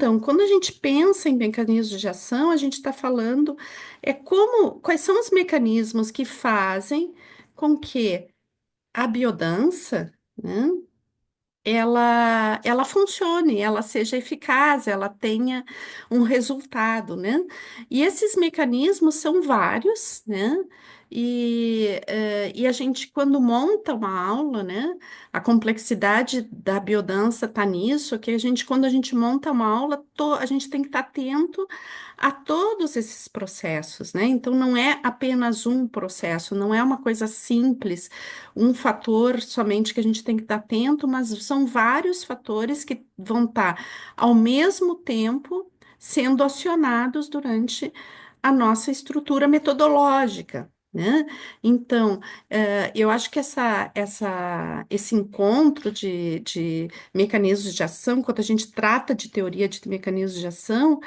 Então, quando a gente pensa em mecanismos de ação, a gente está falando quais são os mecanismos que fazem com que a biodança, né, ela funcione, ela seja eficaz, ela tenha um resultado, né? E esses mecanismos são vários, né? E a gente, quando monta uma aula, né? A complexidade da biodança está nisso, que quando a gente monta uma aula, a gente tem que estar atento a todos esses processos, né? Então, não é apenas um processo, não é uma coisa simples, um fator somente que a gente tem que estar atento, mas são vários fatores que vão estar ao mesmo tempo sendo acionados durante a nossa estrutura metodológica, né? Então, eu acho que esse encontro de mecanismos de ação, quando a gente trata de teoria de mecanismos de ação,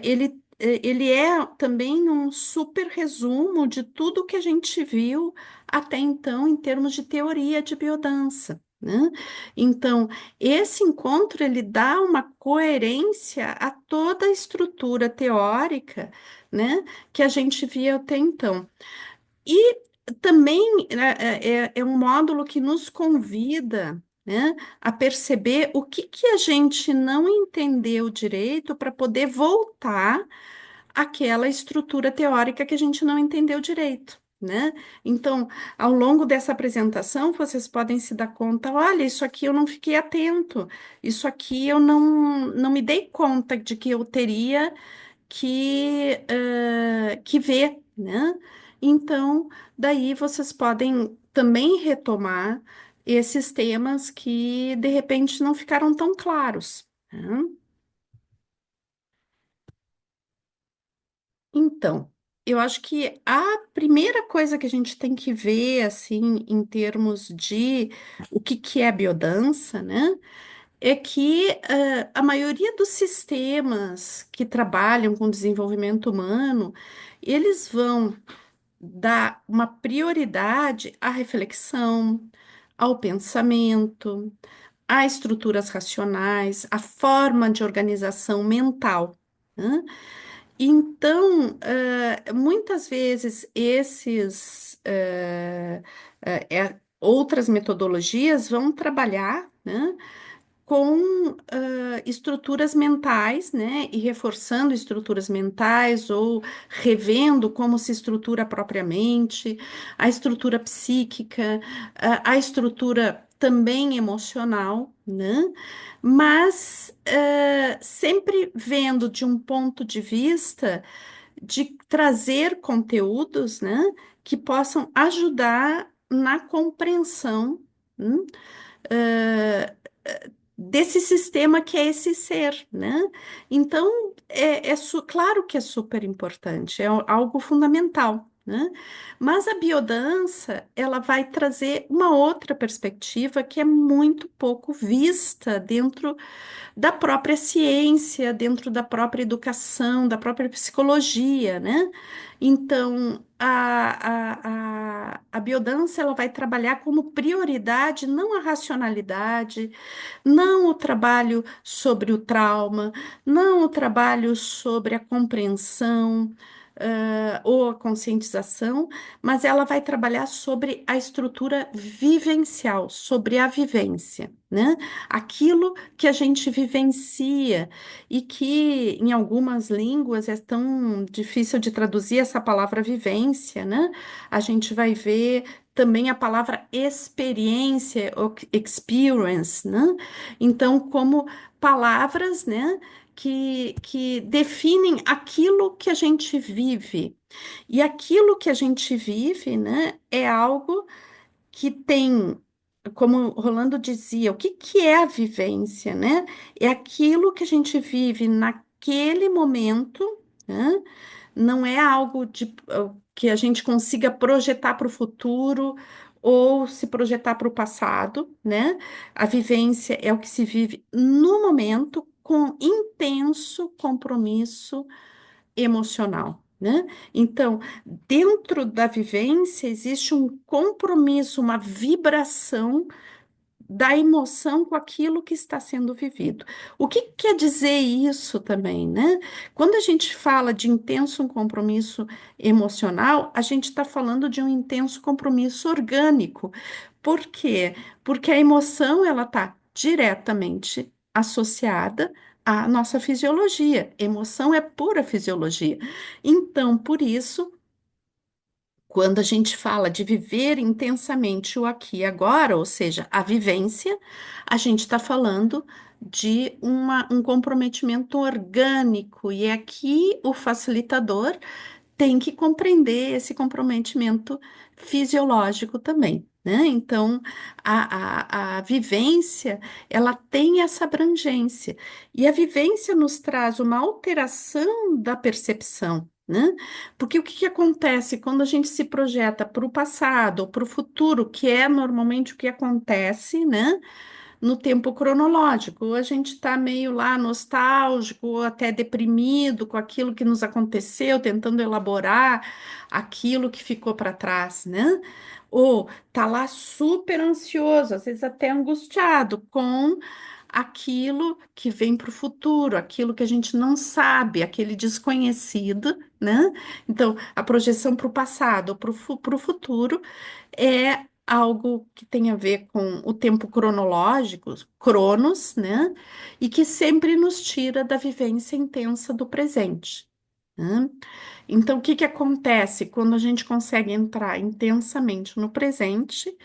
ele é também um super resumo de tudo que a gente viu até então em termos de teoria de biodança, né? Então, esse encontro ele dá uma coerência a toda a estrutura teórica, né, que a gente via até então. E também né, é um módulo que nos convida, né, a perceber o que a gente não entendeu direito para poder voltar àquela estrutura teórica que a gente não entendeu direito. Né? Então, ao longo dessa apresentação, vocês podem se dar conta: olha, isso aqui eu não fiquei atento, isso aqui eu não me dei conta de que eu teria que ver, né? Então, daí vocês podem também retomar esses temas que de repente não ficaram tão claros, né? Então, eu acho que a primeira coisa que a gente tem que ver, assim, em termos de o que é biodança, né? É que a maioria dos sistemas que trabalham com desenvolvimento humano, eles vão dar uma prioridade à reflexão, ao pensamento, a estruturas racionais, a forma de organização mental, né? Então, muitas vezes outras metodologias vão trabalhar, né, com estruturas mentais, né, e reforçando estruturas mentais ou revendo como se estrutura propriamente, a estrutura psíquica, a estrutura também emocional, né, mas sempre vendo de um ponto de vista de trazer conteúdos, né, que possam ajudar na compreensão, hum, eh, desse sistema que é esse ser, né? Então, claro que é super importante, algo fundamental, né? Mas a biodança, ela vai trazer uma outra perspectiva que é muito pouco vista dentro da própria ciência, dentro da própria educação, da própria psicologia, né? Então, a biodança ela vai trabalhar como prioridade não a racionalidade, não o trabalho sobre o trauma, não o trabalho sobre a compreensão, ou a conscientização, mas ela vai trabalhar sobre a estrutura vivencial, sobre a vivência, né? Aquilo que a gente vivencia e que em algumas línguas é tão difícil de traduzir essa palavra vivência, né? A gente vai ver também a palavra experiência, ou experience, né? Então, como palavras, né, que definem aquilo que a gente vive. E aquilo que a gente vive, né, é algo que tem, como o Rolando dizia, o que é a vivência, né? É aquilo que a gente vive naquele momento, né? Não é algo que a gente consiga projetar para o futuro ou se projetar para o passado, né? A vivência é o que se vive no momento com intenso compromisso emocional, né? Então, dentro da vivência existe um compromisso, uma vibração da emoção com aquilo que está sendo vivido. O que quer dizer isso também, né? Quando a gente fala de intenso compromisso emocional, a gente está falando de um intenso compromisso orgânico. Por quê? Porque a emoção ela está diretamente associada à nossa fisiologia. Emoção é pura fisiologia. Então, por isso quando a gente fala de viver intensamente o aqui e agora, ou seja, a vivência, a gente está falando de um comprometimento orgânico, e aqui o facilitador tem que compreender esse comprometimento fisiológico também, né? Então, a vivência, ela tem essa abrangência, e a vivência nos traz uma alteração da percepção, né? Porque o que que acontece quando a gente se projeta para o passado ou para o futuro, que é normalmente o que acontece, né? No tempo cronológico. Ou a gente está meio lá nostálgico, ou até deprimido com aquilo que nos aconteceu, tentando elaborar aquilo que ficou para trás, né? Ou tá lá super ansioso, às vezes até angustiado com aquilo que vem para o futuro, aquilo que a gente não sabe, aquele desconhecido, né? Então, a projeção para o passado ou para o futuro é algo que tem a ver com o tempo cronológico, cronos, né? E que sempre nos tira da vivência intensa do presente, né? Então, o que que acontece quando a gente consegue entrar intensamente no presente?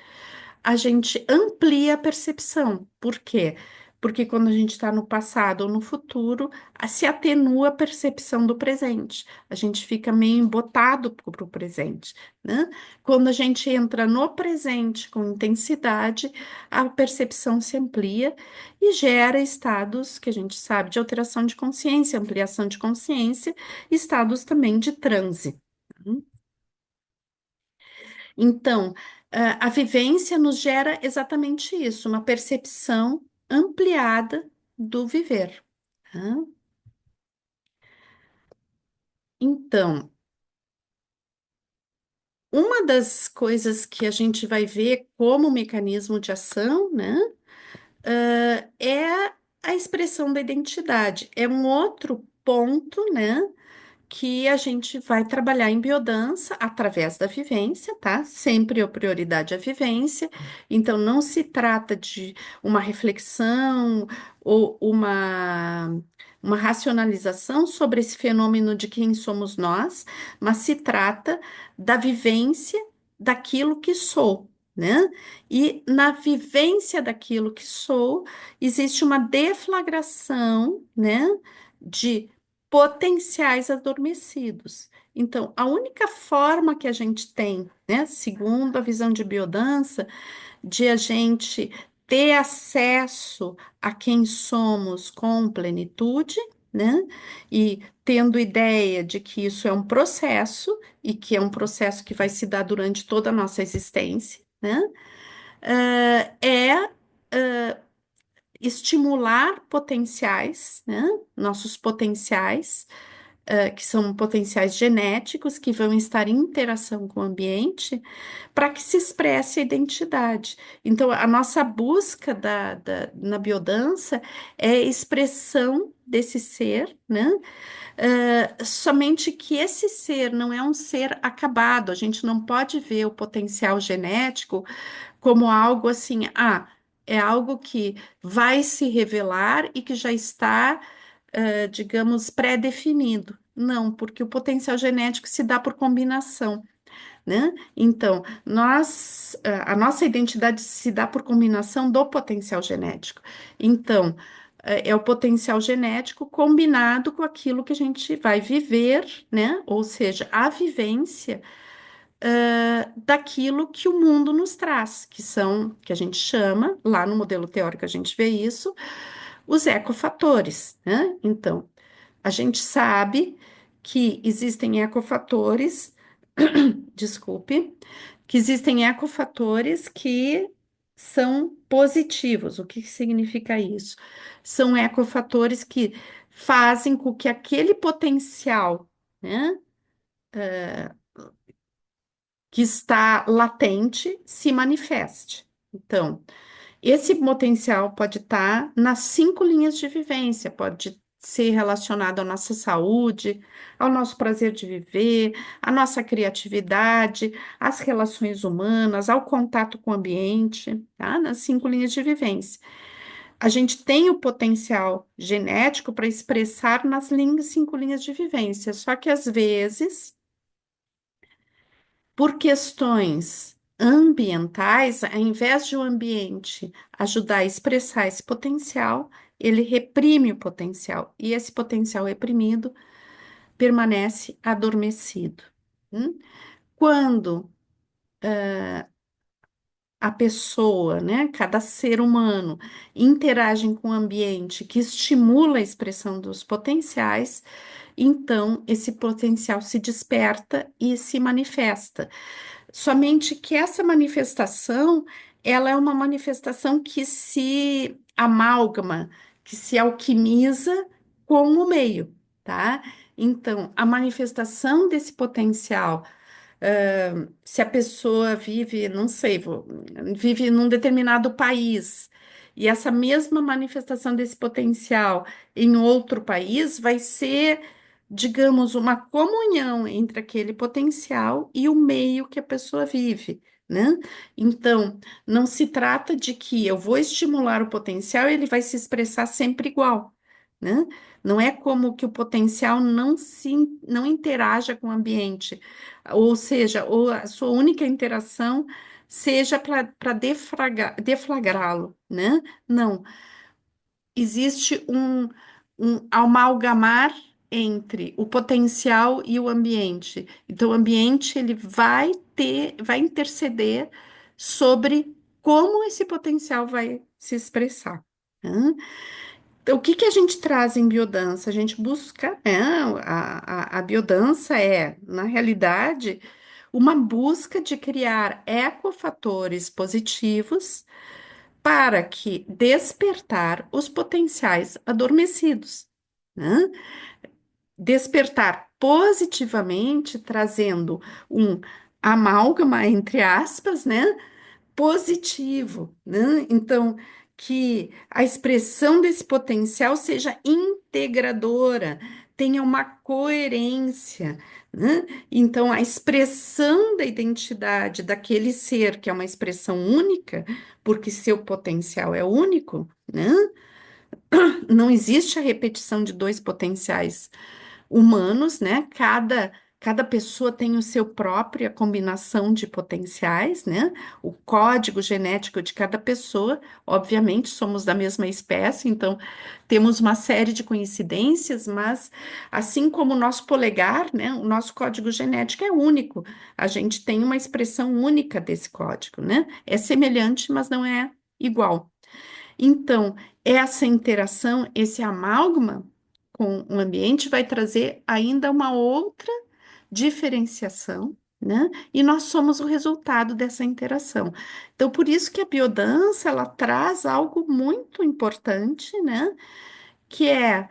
A gente amplia a percepção. Por quê? Porque quando a gente está no passado ou no futuro, se atenua a percepção do presente. A gente fica meio embotado para o presente, né? Quando a gente entra no presente com intensidade, a percepção se amplia e gera estados que a gente sabe de alteração de consciência, ampliação de consciência, estados também de transe. Então, a vivência nos gera exatamente isso, uma percepção ampliada do viver, tá? Então, uma das coisas que a gente vai ver como mecanismo de ação, né, é a expressão da identidade. É um outro ponto, né, que a gente vai trabalhar em biodança através da vivência, tá? Sempre a prioridade é a vivência. Então, não se trata de uma reflexão ou uma racionalização sobre esse fenômeno de quem somos nós, mas se trata da vivência daquilo que sou. Né? E na vivência daquilo que sou, existe uma deflagração, né, de potenciais adormecidos. Então, a única forma que a gente tem, né, segundo a visão de biodança, de a gente ter acesso a quem somos com plenitude, né, e tendo ideia de que isso é um processo e que é um processo que vai se dar durante toda a nossa existência, né, é estimular potenciais, né, nossos potenciais que são potenciais genéticos que vão estar em interação com o ambiente, para que se expresse a identidade. Então, a nossa busca na biodança é a expressão desse ser, né? Somente que esse ser não é um ser acabado, a gente não pode ver o potencial genético como algo assim, é algo que vai se revelar e que já está digamos, pré-definido. Não, porque o potencial genético se dá por combinação, né? Então, a nossa identidade se dá por combinação do potencial genético. Então, é o potencial genético combinado com aquilo que a gente vai viver, né? Ou seja, a vivência, daquilo que o mundo nos traz, que a gente chama, lá no modelo teórico a gente vê isso, os ecofatores, né? Então, a gente sabe que existem ecofatores, desculpe, que existem ecofatores que são positivos. O que significa isso? São ecofatores que fazem com que aquele potencial, né, que está latente se manifeste. Então, Esse potencial pode estar nas 5 linhas de vivência, pode ser relacionado à nossa saúde, ao nosso prazer de viver, à nossa criatividade, às relações humanas, ao contato com o ambiente, tá? Nas 5 linhas de vivência. A gente tem o potencial genético para expressar nas 5 linhas de vivência, só que às vezes, por questões ambientais, ao invés de o ambiente ajudar a expressar esse potencial, ele reprime o potencial, e esse potencial reprimido permanece adormecido. Hum? Quando a pessoa, né, cada ser humano, interagem com o ambiente que estimula a expressão dos potenciais, então esse potencial se desperta e se manifesta. Somente que essa manifestação, ela é uma manifestação que se amálgama, que se alquimiza com o meio, tá? Então, a manifestação desse potencial, se a pessoa vive, não sei, vive num determinado país, e essa mesma manifestação desse potencial em outro país vai ser, digamos, uma comunhão entre aquele potencial e o meio que a pessoa vive, né? Então, não se trata de que eu vou estimular o potencial e ele vai se expressar sempre igual, né? Não é como que o potencial não interaja com o ambiente, ou seja, ou a sua única interação seja para deflagrá-lo, né? Não, existe um amalgamar entre o potencial e o ambiente. Então, o ambiente ele vai interceder sobre como esse potencial vai se expressar, né? Então, o que que a gente traz em biodança? A gente busca, a biodança é, na realidade, uma busca de criar ecofatores positivos para que despertar os potenciais adormecidos, né? Despertar positivamente, trazendo um amálgama, entre aspas, né? Positivo, né? Então, que a expressão desse potencial seja integradora, tenha uma coerência, né? Então, a expressão da identidade daquele ser, que é uma expressão única, porque seu potencial é único, né? Não existe a repetição de dois potenciais humanos, né? Cada pessoa tem o seu própria combinação de potenciais, né? O código genético de cada pessoa, obviamente, somos da mesma espécie, então temos uma série de coincidências, mas assim como o nosso polegar, né? O nosso código genético é único. A gente tem uma expressão única desse código, né? É semelhante, mas não é igual. Então, essa interação, esse amálgama com o ambiente vai trazer ainda uma outra diferenciação, né? E nós somos o resultado dessa interação. Então, por isso que a biodança, ela traz algo muito importante, né? Que é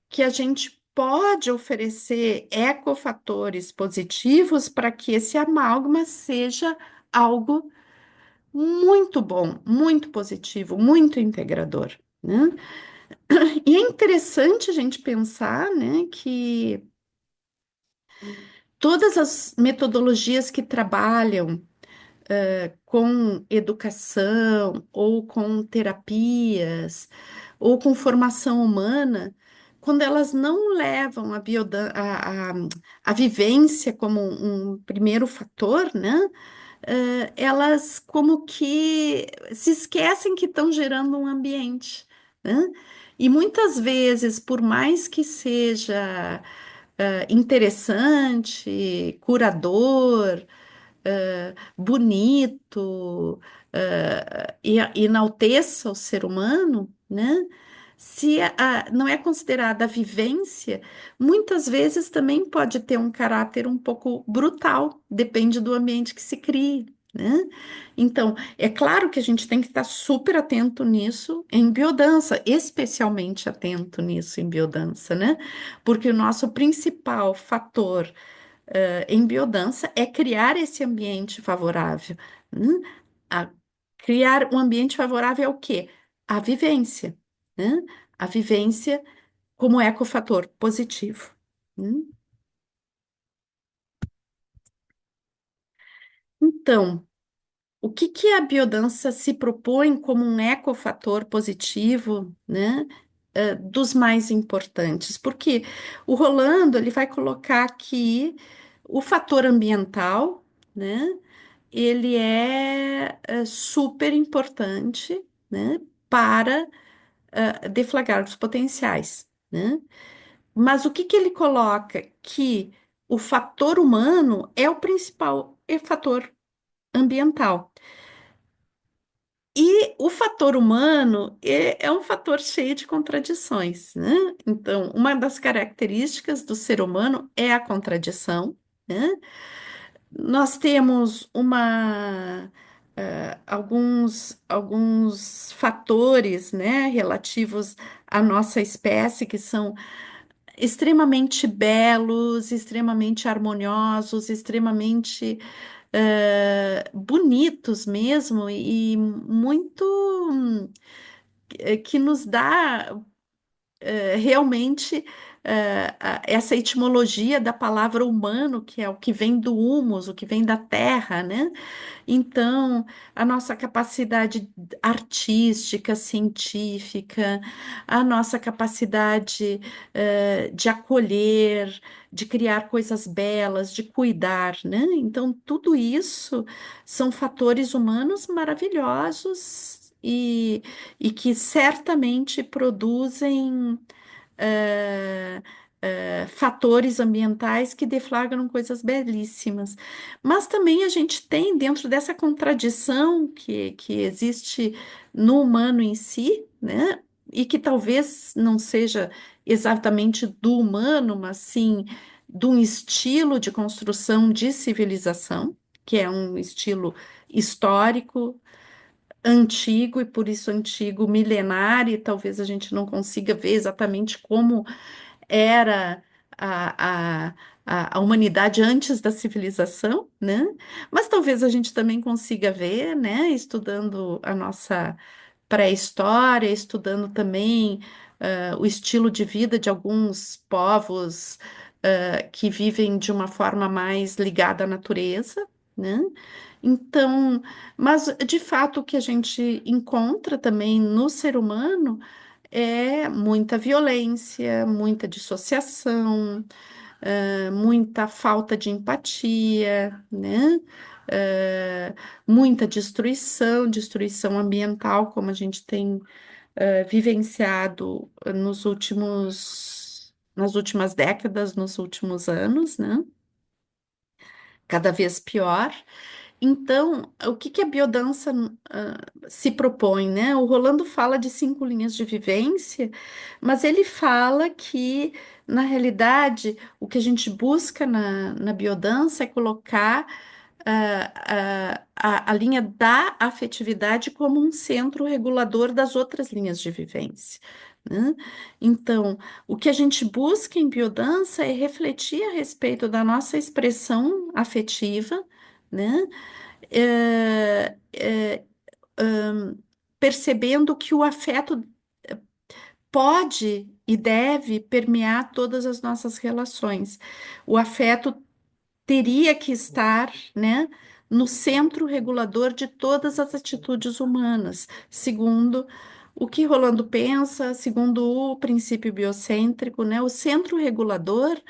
que a gente pode oferecer ecofatores positivos para que esse amálgama seja algo muito bom, muito positivo, muito integrador, né? E é interessante a gente pensar, né, que todas as metodologias que trabalham com educação, ou com terapias, ou com formação humana, quando elas não levam a vivência como um primeiro fator, né? Elas como que se esquecem que estão gerando um ambiente, né? E muitas vezes, por mais que seja interessante, curador, bonito, e enalteça o ser humano, né? Se não é considerada a vivência, muitas vezes também pode ter um caráter um pouco brutal, depende do ambiente que se crie, né? Então, é claro que a gente tem que estar super atento nisso em biodança, especialmente atento nisso em biodança, né? Porque o nosso principal fator em biodança é criar esse ambiente favorável, né? A Criar um ambiente favorável ao quê? À vivência, né? A vivência como ecofator positivo. Né? Então, o que que a biodança se propõe como um ecofator positivo, né? Dos mais importantes? Porque o Rolando ele vai colocar aqui o fator ambiental, né? Ele é super importante, né? Para deflagrar os potenciais, né? Mas o que que ele coloca? Que o fator humano é o principal fator ambiental. E o fator humano é um fator cheio de contradições, né? Então, uma das características do ser humano é a contradição, né? Nós temos alguns fatores, né, relativos à nossa espécie que são extremamente belos, extremamente harmoniosos, extremamente bonitos mesmo e muito que nos dá realmente essa etimologia da palavra humano, que é o que vem do humus, o que vem da terra, né? Então, a nossa capacidade artística, científica, a nossa capacidade de acolher, de criar coisas belas, de cuidar, né? Então, tudo isso são fatores humanos maravilhosos e que certamente produzem eh, fatores ambientais que deflagram coisas belíssimas. Mas também a gente tem, dentro dessa contradição que existe no humano em si, né? E que talvez não seja exatamente do humano, mas sim de um estilo de construção de civilização, que é um estilo histórico, antigo, e por isso antigo, milenar, e talvez a gente não consiga ver exatamente como era a, a humanidade antes da civilização, né? Mas talvez a gente também consiga ver, né, estudando a nossa pré-história, estudando também o estilo de vida de alguns povos que vivem de uma forma mais ligada à natureza, né? Então, mas de fato o que a gente encontra também no ser humano é muita violência, muita dissociação, muita falta de empatia, né? Eh, Muita destruição, destruição ambiental, como a gente tem vivenciado nas últimas décadas, nos últimos anos, né? Cada vez pior. Então, o que que a biodança se propõe, né? O Rolando fala de 5 linhas de vivência, mas ele fala que, na realidade, o que a gente busca na biodança é colocar a linha da afetividade como um centro regulador das outras linhas de vivência, né? Então, o que a gente busca em biodança é refletir a respeito da nossa expressão afetiva, né? é, é, Percebendo que o afeto pode e deve permear todas as nossas relações. O afeto teria que estar, né, no centro regulador de todas as atitudes humanas, segundo o que Rolando pensa, segundo o princípio biocêntrico, né, o centro regulador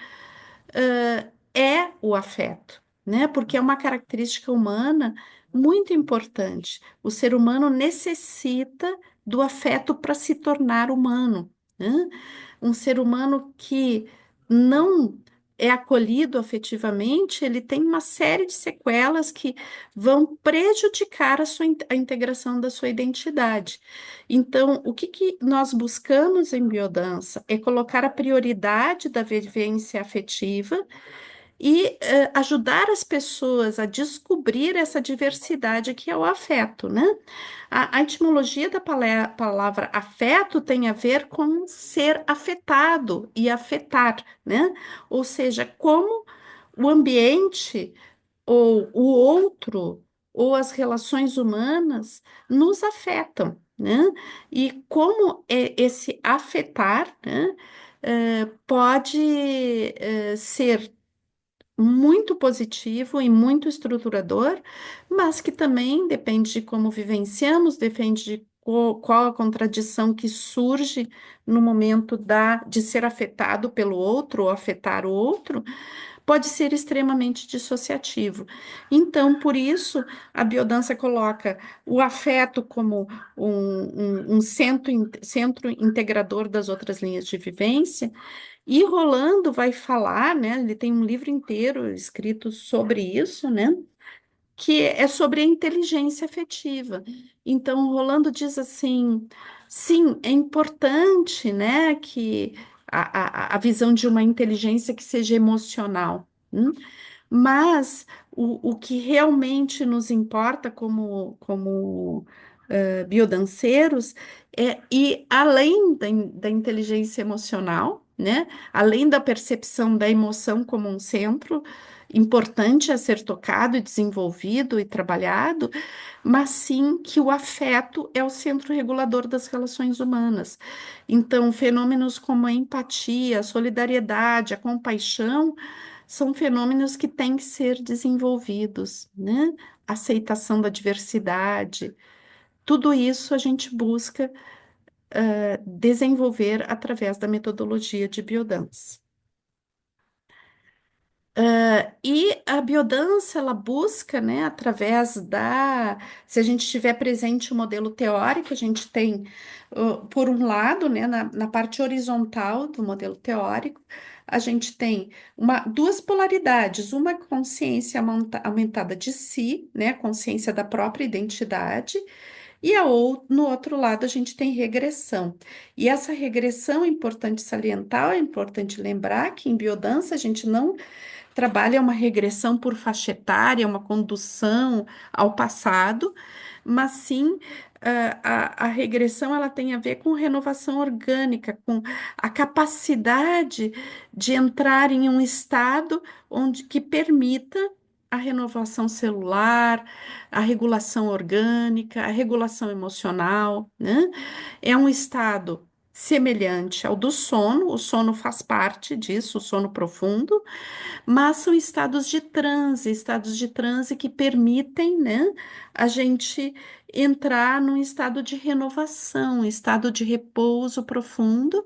é o afeto, né? Porque é uma característica humana muito importante. O ser humano necessita do afeto para se tornar humano, né? Um ser humano que não é acolhido afetivamente, ele tem uma série de sequelas que vão prejudicar a integração da sua identidade. Então, o que que nós buscamos em biodança é colocar a prioridade da vivência afetiva e ajudar as pessoas a descobrir essa diversidade que é o afeto, né? A etimologia da palavra afeto tem a ver com ser afetado e afetar, né? Ou seja, como o ambiente ou o outro ou as relações humanas nos afetam, né? E como esse afetar, né, pode ser muito positivo e muito estruturador, mas que também depende de como vivenciamos, depende de qual a contradição que surge no momento de ser afetado pelo outro ou afetar o outro, pode ser extremamente dissociativo. Então, por isso, a biodança coloca o afeto como um centro integrador das outras linhas de vivência, e Rolando vai falar, né? Ele tem um livro inteiro escrito sobre isso, né? Que é sobre a inteligência afetiva. Então, Rolando diz assim: sim, é importante, né, que a visão de uma inteligência que seja emocional. Mas o que realmente nos importa como biodanceiros é ir além da inteligência emocional, né? Além da percepção da emoção como um centro importante a ser tocado e desenvolvido e trabalhado, mas sim que o afeto é o centro regulador das relações humanas. Então, fenômenos como a empatia, a solidariedade, a compaixão são fenômenos que têm que ser desenvolvidos, né? Aceitação da diversidade, tudo isso a gente busca desenvolver através da metodologia de biodança. E a biodança, ela busca, né, através se a gente tiver presente o modelo teórico, a gente tem, por um lado, né, na parte horizontal do modelo teórico, a gente tem duas polaridades, uma consciência aumentada de si, né, consciência da própria identidade, e no outro lado a gente tem regressão. E essa regressão é importante salientar, é importante lembrar que em biodança a gente não trabalha uma regressão por faixa etária, uma condução ao passado, mas sim a regressão ela tem a ver com renovação orgânica, com a capacidade de entrar em um estado que permita a renovação celular, a regulação orgânica, a regulação emocional, né? É um estado semelhante ao do sono, o sono faz parte disso, o sono profundo, mas são estados de transe que permitem, né, a gente entrar num estado de renovação, um estado de repouso profundo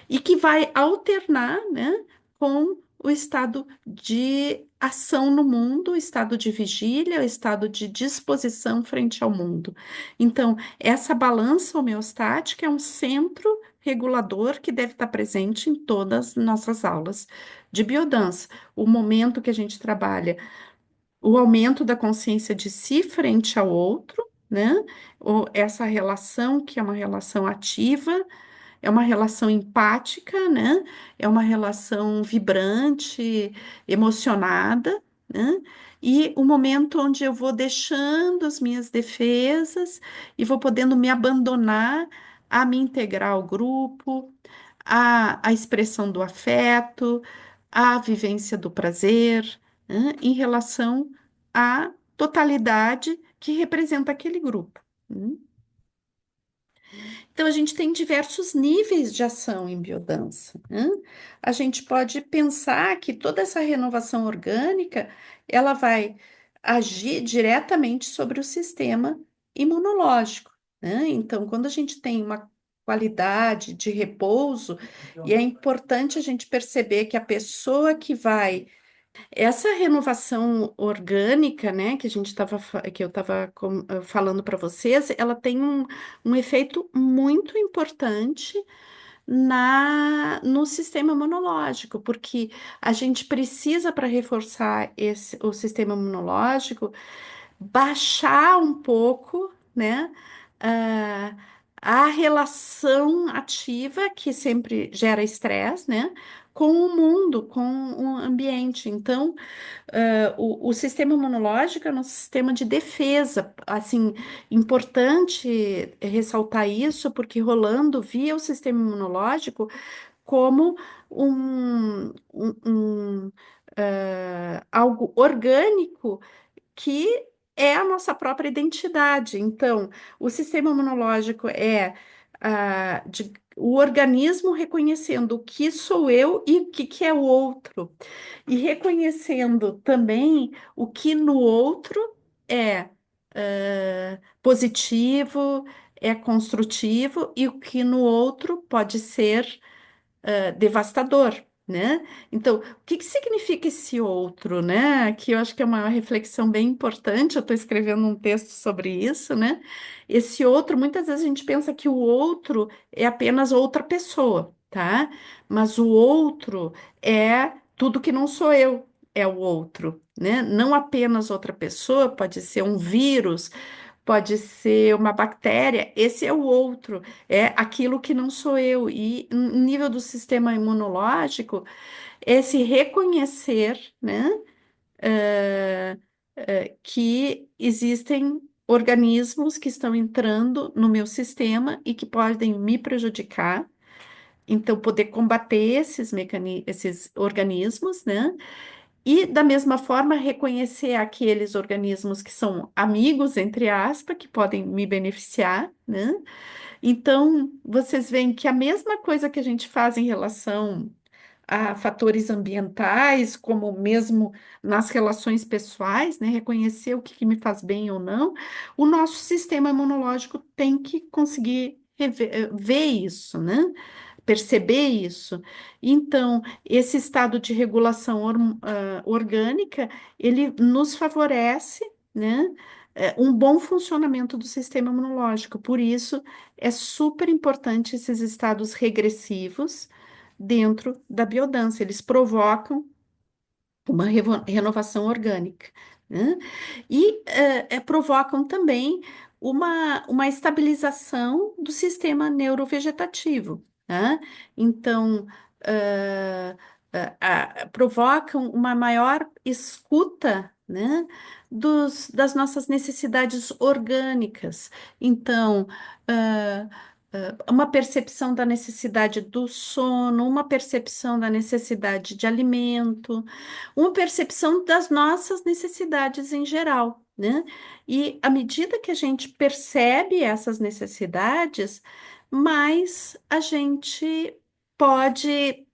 e que vai alternar, né, com o estado de ação no mundo, o estado de vigília, o estado de disposição frente ao mundo. Então, essa balança homeostática é um centro regulador que deve estar presente em todas as nossas aulas de biodança. O momento que a gente trabalha o aumento da consciência de si frente ao outro, né? Essa relação que é uma relação ativa, é uma relação empática, né? É uma relação vibrante, emocionada, né? E o momento onde eu vou deixando as minhas defesas e vou podendo me abandonar a me integrar ao grupo, a expressão do afeto, a vivência do prazer, né? Em relação à totalidade que representa aquele grupo. Né? Então, a gente tem diversos níveis de ação em biodança, né? A gente pode pensar que toda essa renovação orgânica, ela vai agir diretamente sobre o sistema imunológico, né? Então, quando a gente tem uma qualidade de repouso, e é importante a gente perceber que a pessoa que vai essa renovação orgânica, né, que a gente estava, que eu estava falando para vocês, ela tem um efeito muito importante no sistema imunológico, porque a gente precisa, para reforçar o sistema imunológico, baixar um pouco, né, ah, a relação ativa que sempre gera estresse, né, com o mundo, com o ambiente. Então, o sistema imunológico é um sistema de defesa. Assim, importante ressaltar isso, porque Rolando via o sistema imunológico como algo orgânico que é a nossa própria identidade. Então, o sistema imunológico é o organismo reconhecendo o que sou eu e o que é o outro, e reconhecendo também o que no outro é positivo, é construtivo, e o que no outro pode ser devastador, né? Então, o que que significa esse outro, né? Que eu acho que é uma reflexão bem importante. Eu estou escrevendo um texto sobre isso, né? Esse outro, muitas vezes a gente pensa que o outro é apenas outra pessoa, tá? Mas o outro é tudo que não sou eu, é o outro, né? Não apenas outra pessoa, pode ser um vírus, pode ser uma bactéria, esse é o outro, é aquilo que não sou eu. E no nível do sistema imunológico, é se reconhecer, né, que existem organismos que estão entrando no meu sistema e que podem me prejudicar. Então, poder combater esses organismos, né? E, da mesma forma, reconhecer aqueles organismos que são amigos, entre aspas, que podem me beneficiar, né? Então, vocês veem que a mesma coisa que a gente faz em relação a fatores ambientais, como mesmo nas relações pessoais, né? Reconhecer o que, que me faz bem ou não, o nosso sistema imunológico tem que conseguir ver isso, né? Perceber isso. Então, esse estado de regulação orgânica, ele nos favorece, né, um bom funcionamento do sistema imunológico. Por isso, é super importante esses estados regressivos dentro da biodança. Eles provocam uma renovação orgânica, né? E provocam também uma estabilização do sistema neurovegetativo, né? Então, eh, provocam uma maior escuta, né, das nossas necessidades orgânicas. Então, eh, uma percepção da necessidade do sono, uma percepção da necessidade de alimento, uma percepção das nossas necessidades em geral, né? E à medida que a gente percebe essas necessidades, mais a gente pode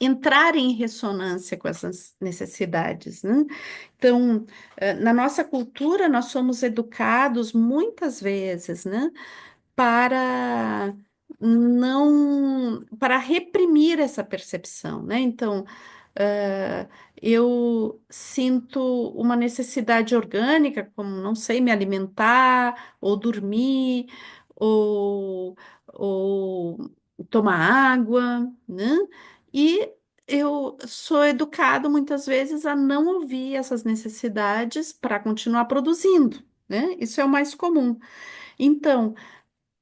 entrar em ressonância com essas necessidades, né? Então, na nossa cultura, nós somos educados muitas vezes, né, para para reprimir essa percepção, né? Então, eh, eu sinto uma necessidade orgânica, como, não sei, me alimentar, ou dormir, ou tomar água, né? E eu sou educado muitas vezes a não ouvir essas necessidades para continuar produzindo, né? Isso é o mais comum. Então,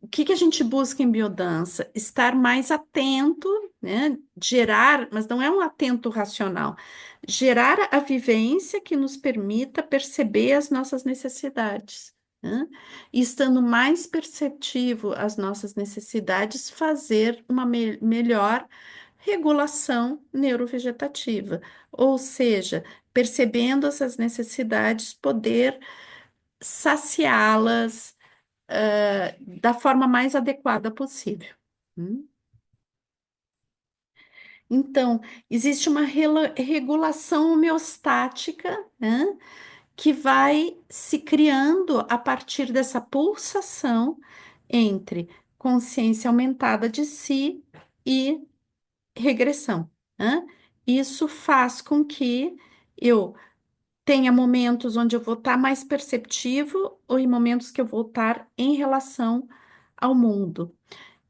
o que que a gente busca em biodança? Estar mais atento, né? Gerar, mas não é um atento racional, gerar a vivência que nos permita perceber as nossas necessidades, né? E estando mais perceptivo às nossas necessidades, fazer uma melhor regulação neurovegetativa, ou seja, percebendo essas necessidades, poder saciá-las da forma mais adequada possível. Hum? Então, existe uma regulação homeostática, né, que vai se criando a partir dessa pulsação entre consciência aumentada de si e regressão, né? Isso faz com que eu tenha momentos onde eu vou estar mais perceptivo ou em momentos que eu vou estar em relação ao mundo.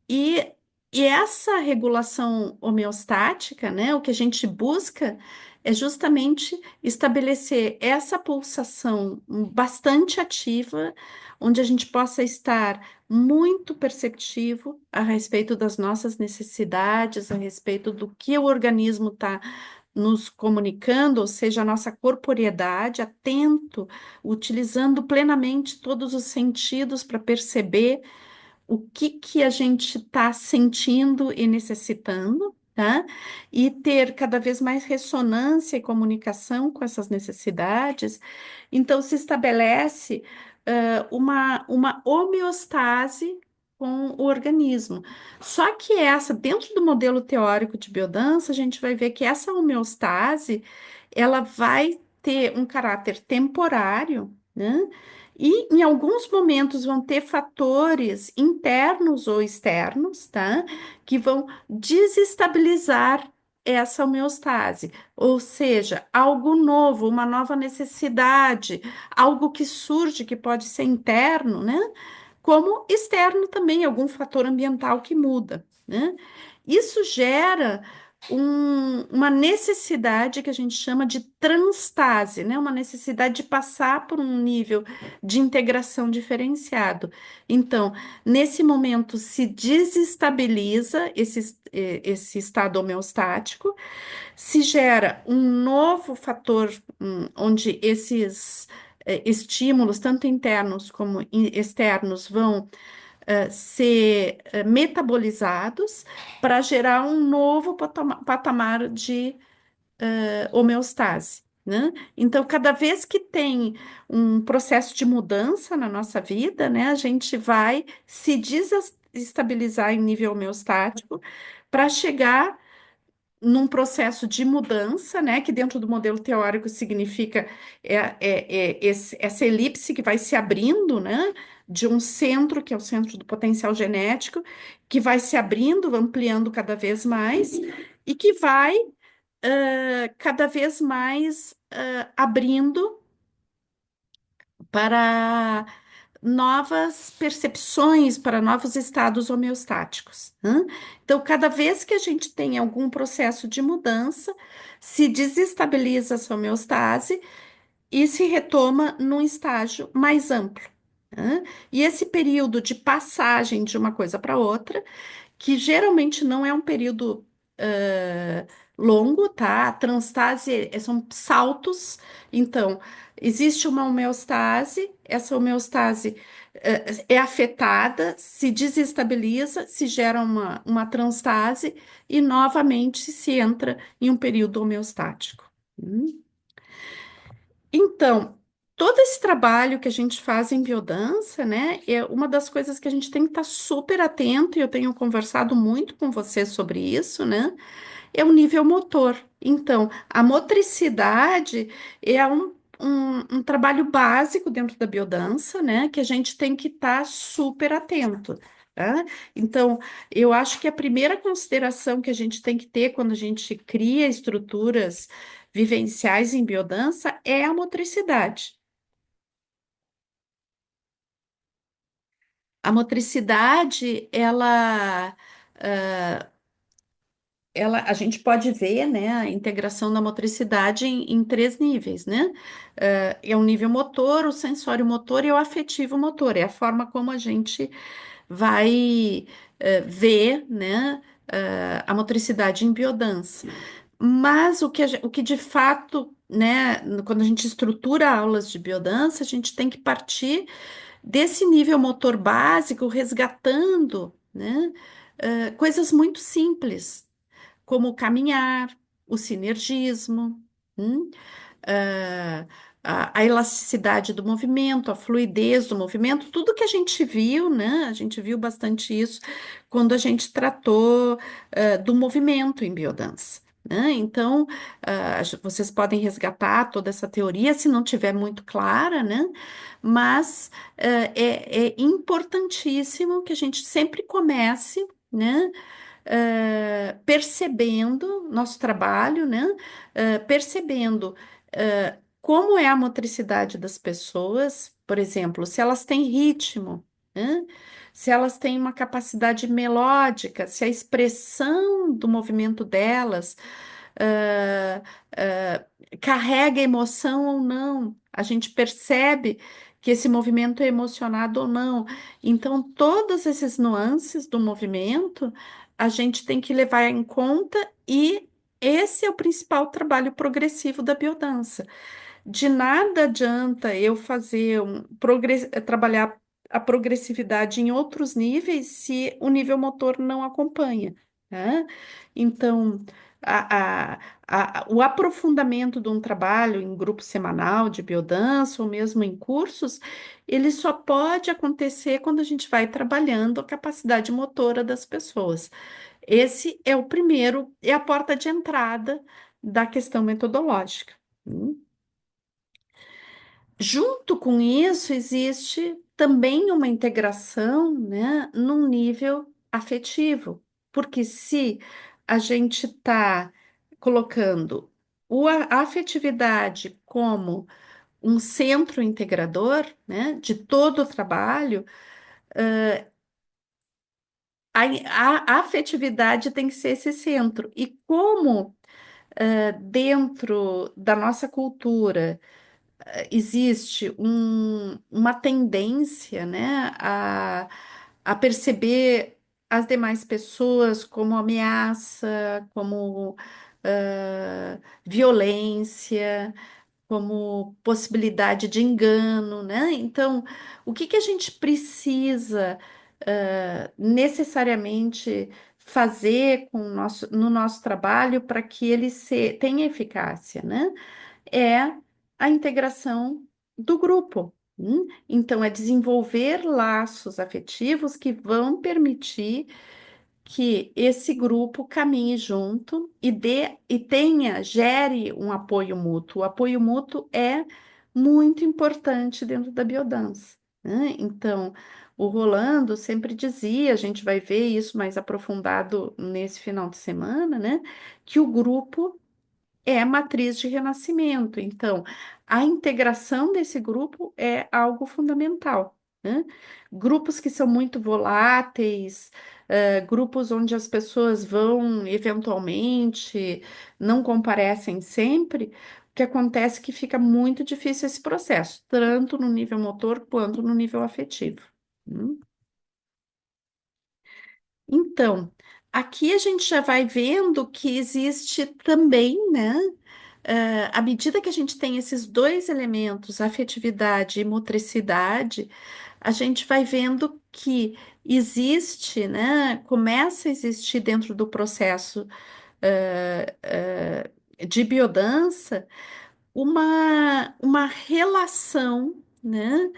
E, e essa regulação homeostática, né, o que a gente busca é justamente estabelecer essa pulsação bastante ativa, onde a gente possa estar muito perceptivo a respeito das nossas necessidades, a respeito do que o organismo está nos comunicando, ou seja, a nossa corporeidade, atento, utilizando plenamente todos os sentidos para perceber o que que a gente está sentindo e necessitando, tá? E ter cada vez mais ressonância e comunicação com essas necessidades, então se estabelece uma homeostase com o organismo. Só que essa, dentro do modelo teórico de biodança, a gente vai ver que essa homeostase, ela vai ter um caráter temporário, né? E em alguns momentos vão ter fatores internos ou externos, tá? Que vão desestabilizar essa homeostase, ou seja, algo novo, uma nova necessidade, algo que surge que pode ser interno, né? Como externo também, algum fator ambiental que muda, né? Isso gera uma necessidade que a gente chama de transtase, né? Uma necessidade de passar por um nível de integração diferenciado. Então, nesse momento, se desestabiliza esse estado homeostático, se gera um novo fator, onde esses estímulos, tanto internos como externos, vão ser metabolizados para gerar um novo patamar de homeostase. Né? Então, cada vez que tem um processo de mudança na nossa vida, né, a gente vai se desestabilizar em nível homeostático para chegar num processo de mudança, né, que dentro do modelo teórico significa essa elipse que vai se abrindo, né, de um centro, que é o centro do potencial genético, que vai se abrindo, ampliando cada vez mais, e que vai cada vez mais abrindo para novas percepções, para novos estados homeostáticos, né? Então, cada vez que a gente tem algum processo de mudança, se desestabiliza essa homeostase e se retoma num estágio mais amplo, né? E esse período de passagem de uma coisa para outra, que geralmente não é um período longo, tá? A transtase são saltos. Então, existe uma homeostase, essa homeostase é afetada, se desestabiliza, se gera uma transtase e novamente se entra em um período homeostático. Então, todo esse trabalho que a gente faz em biodança, né, é uma das coisas que a gente tem que estar super atento, e eu tenho conversado muito com você sobre isso, né, é o nível motor. Então, a motricidade é um trabalho básico dentro da biodança, né, que a gente tem que estar super atento. Tá? Então, eu acho que a primeira consideração que a gente tem que ter quando a gente cria estruturas vivenciais em biodança é a motricidade. A motricidade, a gente pode ver, né, a integração da motricidade em três níveis, né? É o nível motor, o sensório motor e o afetivo motor. É a forma como a gente vai ver, né, a motricidade em biodança. Mas o que de fato, né, quando a gente estrutura aulas de biodança, a gente tem que partir desse nível motor básico, resgatando, né, coisas muito simples, como o caminhar, o sinergismo, hum, ah, a elasticidade do movimento, a fluidez do movimento, tudo que a gente viu, né? A gente viu bastante isso quando a gente tratou do movimento em biodança. Né? Então, vocês podem resgatar toda essa teoria se não tiver muito clara, né? Mas é importantíssimo que a gente sempre comece, né? Percebendo nosso trabalho, né? Percebendo como é a motricidade das pessoas, por exemplo, se elas têm ritmo, né? Se elas têm uma capacidade melódica, se a expressão do movimento delas ah, ah, carrega emoção ou não. A gente percebe que esse movimento é emocionado ou não. Então, todas essas nuances do movimento a gente tem que levar em conta e esse é o principal trabalho progressivo da biodança. De nada adianta eu fazer trabalhar a progressividade em outros níveis se o nível motor não acompanha. né? Então, a, o aprofundamento de um trabalho em grupo semanal de biodança ou mesmo em cursos, ele só pode acontecer quando a gente vai trabalhando a capacidade motora das pessoas. Esse é o primeiro, é a porta de entrada da questão metodológica. Hum. Junto com isso, existe também uma integração, né, num nível afetivo, porque se a gente está colocando a afetividade como um centro integrador, né, de todo o trabalho, a afetividade tem que ser esse centro. E como dentro da nossa cultura existe uma tendência, né, a perceber as demais pessoas como ameaça, como violência, como possibilidade de engano, né? Então, o que que a gente precisa necessariamente fazer no nosso trabalho para que ele tenha eficácia, né? É a integração do grupo. Então, é desenvolver laços afetivos que vão permitir que esse grupo caminhe junto e gere um apoio mútuo. O apoio mútuo é muito importante dentro da biodança, né? Então, o Rolando sempre dizia, a gente vai ver isso mais aprofundado nesse final de semana, né? Que o grupo é a matriz de renascimento. Então, a integração desse grupo é algo fundamental, né? Grupos que são muito voláteis, grupos onde as pessoas vão eventualmente, não comparecem sempre, o que acontece é que fica muito difícil esse processo, tanto no nível motor quanto no nível afetivo. Hum. Então, aqui a gente já vai vendo que existe também, né? À medida que a gente tem esses dois elementos, afetividade e motricidade, a gente vai vendo que existe, né? Começa a existir dentro do processo de biodança uma relação, né?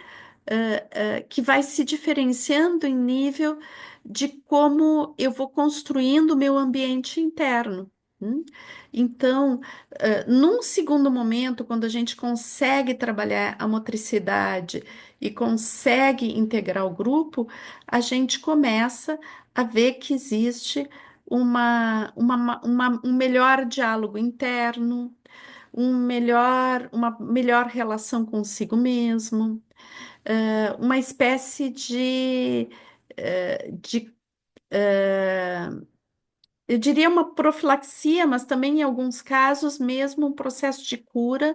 Que vai se diferenciando em nível de como eu vou construindo o meu ambiente interno. hum? Então, num segundo momento, quando a gente consegue trabalhar a motricidade e consegue integrar o grupo, a gente começa a ver que existe um melhor diálogo interno, uma melhor relação consigo mesmo, uma espécie de eu diria uma profilaxia, mas também em alguns casos mesmo um processo de cura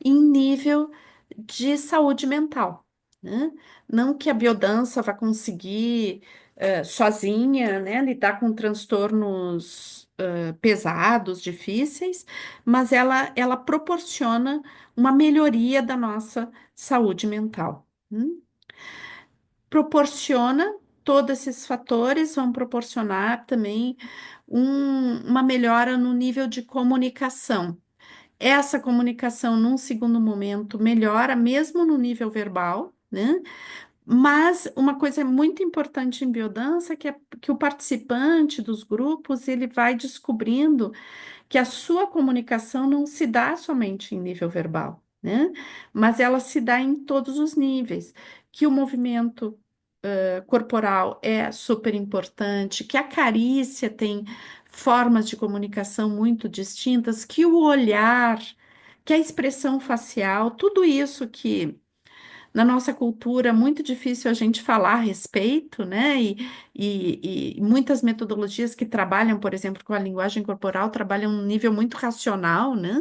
em nível de saúde mental, né? Não que a biodança vá conseguir sozinha, né, lidar com transtornos pesados, difíceis, mas ela proporciona uma melhoria da nossa saúde mental. Proporciona todos esses fatores, vão proporcionar também uma melhora no nível de comunicação. Essa comunicação, num segundo momento, melhora mesmo no nível verbal, né? Mas uma coisa muito importante em biodança é que o participante dos grupos ele vai descobrindo que a sua comunicação não se dá somente em nível verbal, né? Mas ela se dá em todos os níveis, que o movimento corporal é super importante, que a carícia tem formas de comunicação muito distintas, que o olhar, que a expressão facial, tudo isso que na nossa cultura é muito difícil a gente falar a respeito, né? E muitas metodologias que trabalham, por exemplo, com a linguagem corporal, trabalham um nível muito racional, né?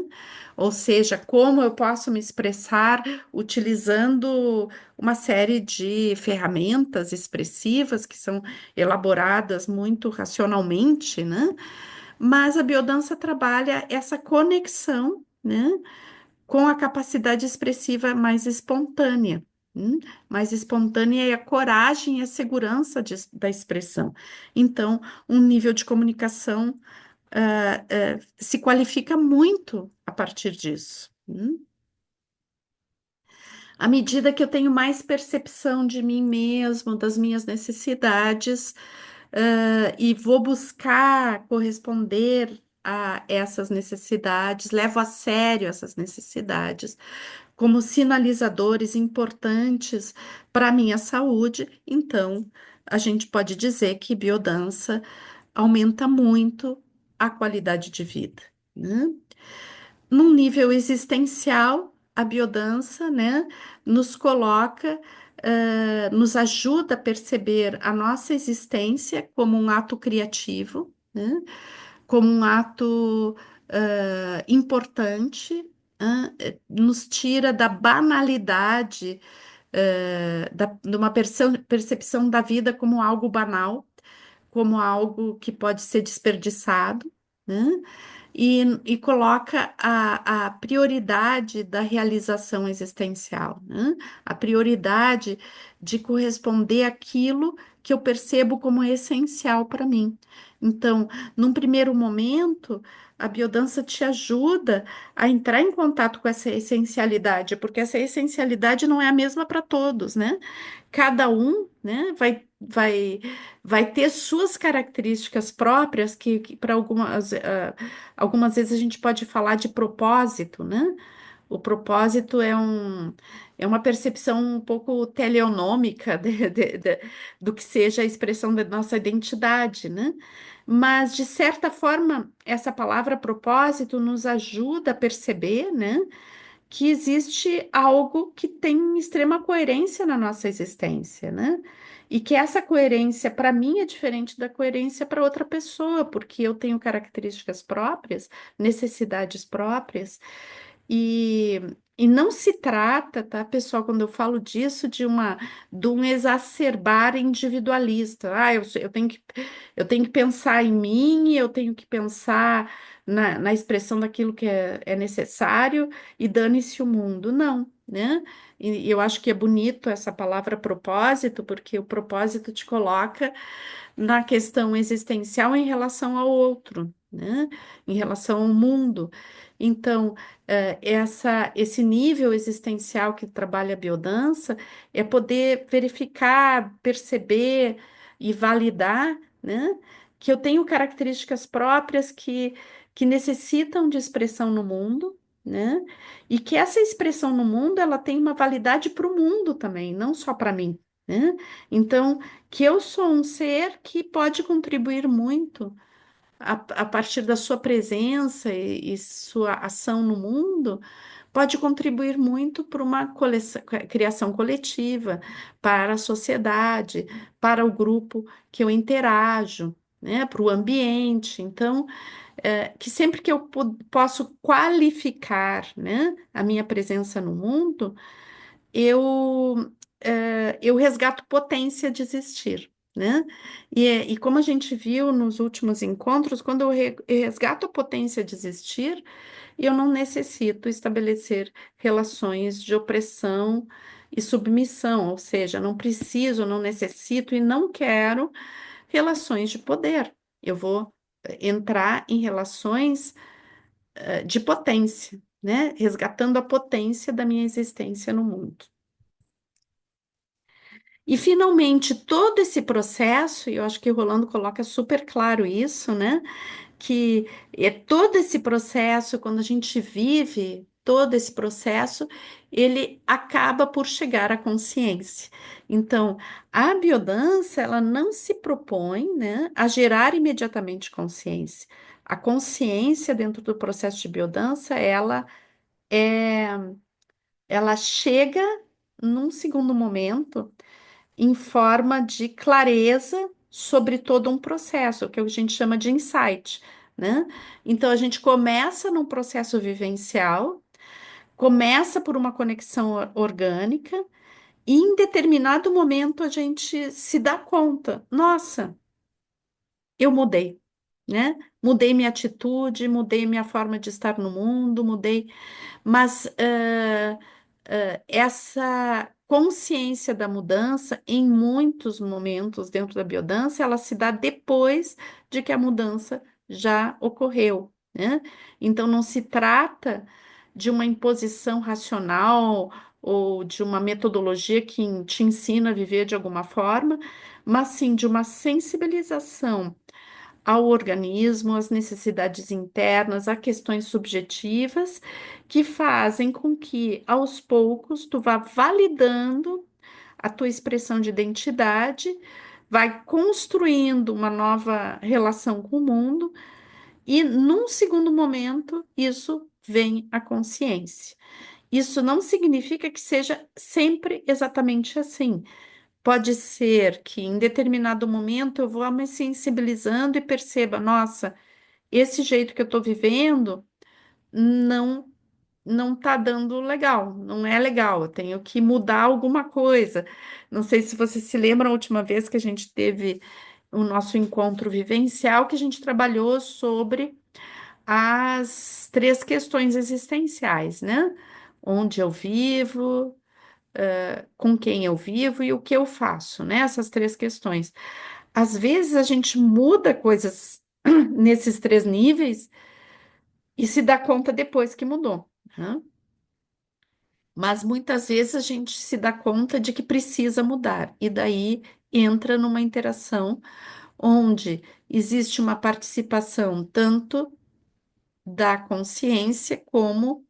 Ou seja, como eu posso me expressar utilizando uma série de ferramentas expressivas que são elaboradas muito racionalmente, né? Mas a biodança trabalha essa conexão, né? Com a capacidade expressiva mais espontânea. hum, mais espontânea é a coragem e a segurança da expressão. Então, um nível de comunicação se qualifica muito a partir disso. À medida que eu tenho mais percepção de mim mesmo, das minhas necessidades, e vou buscar corresponder a essas necessidades, levo a sério essas necessidades como sinalizadores importantes para a minha saúde, então a gente pode dizer que biodança aumenta muito a qualidade de vida, né? Num nível existencial, a biodança, né, nos coloca, nos ajuda a perceber a nossa existência como um ato criativo, né, como um ato, importante, nos tira da banalidade, de uma percepção da vida como algo banal, como algo que pode ser desperdiçado, né? E coloca a prioridade da realização existencial, né? A prioridade de corresponder àquilo que eu percebo como essencial para mim. Então, num primeiro momento, a biodança te ajuda a entrar em contato com essa essencialidade, porque essa essencialidade não é a mesma para todos, né? Cada um, né, vai ter suas características próprias que para algumas vezes a gente pode falar de propósito, né? O propósito é uma percepção um pouco teleonômica do que seja a expressão da nossa identidade, né? Mas, de certa forma, essa palavra propósito nos ajuda a perceber, né, que existe algo que tem extrema coerência na nossa existência, né? E que essa coerência, para mim, é diferente da coerência para outra pessoa, porque eu tenho características próprias, necessidades próprias, e, e não se trata, tá, pessoal, quando eu falo disso, de um exacerbar individualista. Eu tenho que pensar em mim, eu tenho que pensar na expressão daquilo que é necessário e dane-se o mundo. Não, né? E eu acho que é bonito essa palavra propósito, porque o propósito te coloca na questão existencial em relação ao outro, né? Em relação ao mundo. Então, esse nível existencial que trabalha a biodança é poder verificar, perceber e validar, né? Que eu tenho características próprias que necessitam de expressão no mundo, né? E que essa expressão no mundo ela tem uma validade para o mundo também, não só para mim, né? Então, que eu sou um ser que pode contribuir muito a partir da sua presença e sua ação no mundo, pode contribuir muito para uma criação coletiva, para a sociedade, para o grupo que eu interajo, né, para o ambiente. Então, que sempre que eu posso qualificar, né, a minha presença no mundo, eu resgato potência de existir, né? E como a gente viu nos últimos encontros, quando eu resgato a potência de existir, eu não necessito estabelecer relações de opressão e submissão, ou seja, não preciso, não necessito e não quero relações de poder. Eu vou entrar em relações de potência, né? Resgatando a potência da minha existência no mundo. E finalmente, todo esse processo, e eu acho que o Rolando coloca super claro isso, né? Que é todo esse processo, quando a gente vive todo esse processo, ele acaba por chegar à consciência. Então, a biodança, ela não se propõe, né, a gerar imediatamente consciência. A consciência dentro do processo de biodança, é, ela chega num segundo momento em forma de clareza sobre todo um processo, o que a gente chama de insight, né? Então a gente começa num processo vivencial, começa por uma conexão orgânica, e em determinado momento a gente se dá conta, nossa, eu mudei, né? Mudei minha atitude, mudei minha forma de estar no mundo, mudei, mas essa consciência da mudança, em muitos momentos dentro da biodança, ela se dá depois de que a mudança já ocorreu, né? Então, não se trata de uma imposição racional ou de uma metodologia que te ensina a viver de alguma forma, mas sim de uma sensibilização ao organismo, às necessidades internas, a questões subjetivas, que fazem com que, aos poucos, tu vá validando a tua expressão de identidade, vai construindo uma nova relação com o mundo, e num segundo momento, isso vem à consciência. Isso não significa que seja sempre exatamente assim. Pode ser que em determinado momento eu vou me sensibilizando e perceba, nossa, esse jeito que eu estou vivendo não não tá dando legal, não é legal, eu tenho que mudar alguma coisa. Não sei se você se lembra a última vez que a gente teve o nosso encontro vivencial, que a gente trabalhou sobre as três questões existenciais, né? Onde eu vivo, com quem eu vivo e o que eu faço, né? Essas três questões. Às vezes a gente muda coisas nesses três níveis e se dá conta depois que mudou, né? Mas muitas vezes a gente se dá conta de que precisa mudar, e daí entra numa interação onde existe uma participação tanto da consciência como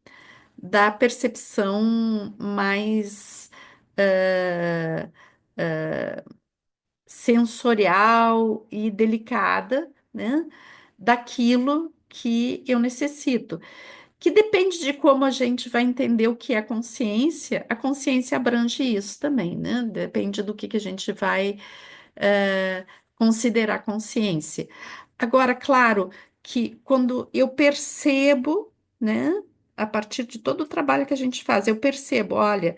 da percepção mais eh, eh, sensorial e delicada, né, daquilo que eu necessito. Que depende de como a gente vai entender o que é consciência, a consciência abrange isso também, né? Depende do que a gente vai eh, considerar consciência. Agora, claro que quando eu percebo, né, a partir de todo o trabalho que a gente faz, eu percebo, olha,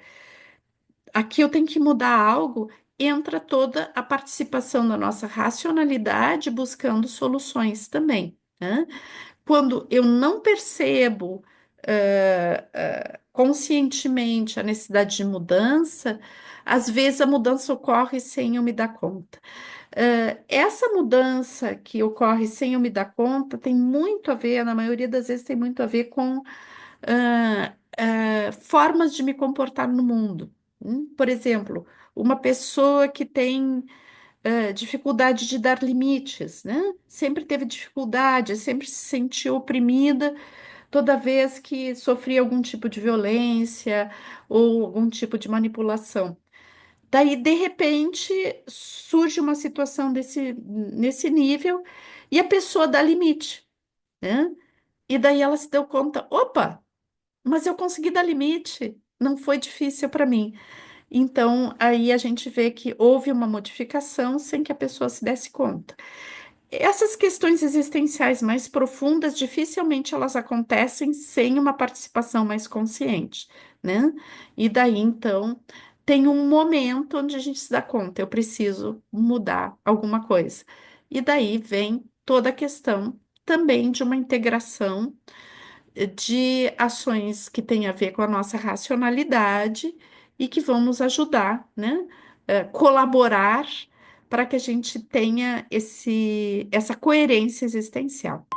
aqui eu tenho que mudar algo, entra toda a participação da nossa racionalidade buscando soluções também, né? Quando eu não percebo conscientemente a necessidade de mudança, às vezes a mudança ocorre sem eu me dar conta. Essa mudança que ocorre sem eu me dar conta tem muito a ver, na maioria das vezes, tem muito a ver com formas de me comportar no mundo. Por exemplo, uma pessoa que tem dificuldade de dar limites, né? Sempre teve dificuldade, sempre se sentiu oprimida toda vez que sofria algum tipo de violência ou algum tipo de manipulação. Daí, de repente, surge uma situação nesse nível e a pessoa dá limite, né? E daí ela se deu conta, opa, mas eu consegui dar limite, não foi difícil para mim. Então, aí a gente vê que houve uma modificação sem que a pessoa se desse conta. Essas questões existenciais mais profundas, dificilmente elas acontecem sem uma participação mais consciente, né? E daí, então, tem um momento onde a gente se dá conta, eu preciso mudar alguma coisa. E daí vem toda a questão também de uma integração de ações que têm a ver com a nossa racionalidade e que vão nos ajudar, né? Colaborar para que a gente tenha essa coerência existencial.